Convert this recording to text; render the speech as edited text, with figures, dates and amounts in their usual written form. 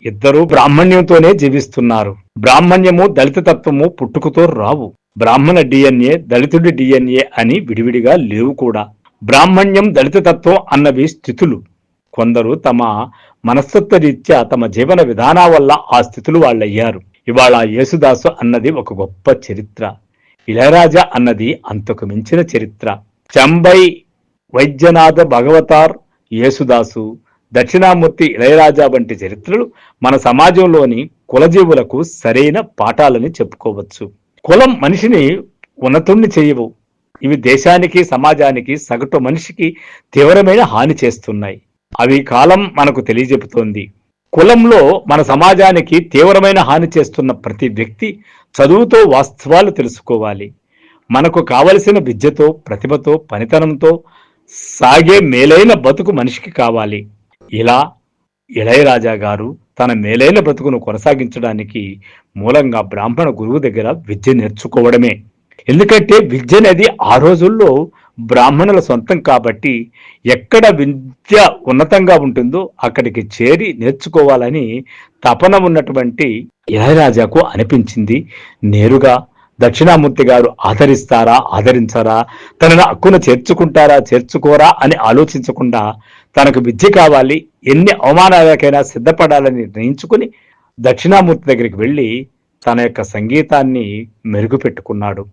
ఇద్దరూ బ్రాహ్మణ్యంతోనే జీవిస్తున్నారు. బ్రాహ్మణ్యము దళిత తత్వము పుట్టుకతో రావు. బ్రాహ్మణ డిఎన్ఏ దళితుడి డిఎన్ఏ అని విడివిడిగా లేవు కూడా. బ్రాహ్మణ్యం దళిత తత్వం అన్నవి స్థితులు. కొందరు తమ మనస్తత్వ రీత్యా తమ జీవన విధానం వల్ల ఆ స్థితులు వాళ్ళయ్యారు. ఇవాళ యేసుదాసు అన్నది ఒక గొప్ప చరిత్ర. ఇళయరాజా అన్నది అంతకు మించిన చరిత్ర. చెంబై వైద్యనాథ భగవతార్ యేసుదాసు, దక్షిణామూర్తి ఇళయరాజా వంటి చరిత్రలు మన సమాజంలోని కులజీవులకు సరైన పాఠాలని చెప్పుకోవచ్చు. కులం మనిషిని ఉన్నతుణ్ణి చేయవు. ఇవి దేశానికి, సమాజానికి, సగటు మనిషికి తీవ్రమైన హాని చేస్తున్నాయి. అవి కాలం మనకు తెలియజెపుతోంది. కులంలో మన సమాజానికి తీవ్రమైన హాని చేస్తున్న ప్రతి వ్యక్తి చదువుతో వాస్తవాలు తెలుసుకోవాలి. మనకు కావలసిన విద్యతో, ప్రతిభతో, పనితనంతో సాగే మేలైన బతుకు మనిషికి కావాలి. ఇలా ఇళయరాజా గారు తన మేలైన బ్రతుకును కొనసాగించడానికి మూలంగా బ్రాహ్మణ గురువు దగ్గర విద్య నేర్చుకోవడమే. ఎందుకంటే విద్య అనేది ఆ రోజుల్లో బ్రాహ్మణుల సొంతం కాబట్టి ఎక్కడ విద్య ఉన్నతంగా ఉంటుందో అక్కడికి చేరి నేర్చుకోవాలని తపన ఉన్నటువంటి ఇళయరాజాకు అనిపించింది. నేరుగా దక్షిణామూర్తి గారు ఆదరిస్తారా, ఆదరించారా, తనను హక్కున చేర్చుకుంటారా, చేర్చుకోరా అని ఆలోచించకుండా తనకు విద్య కావాలి, ఎన్ని అవమానాలకైనా సిద్ధపడాలని నిర్ణయించుకుని దక్షిణామూర్తి దగ్గరికి వెళ్ళి తన యొక్క సంగీతాన్ని మెరుగుపెట్టుకున్నాడు.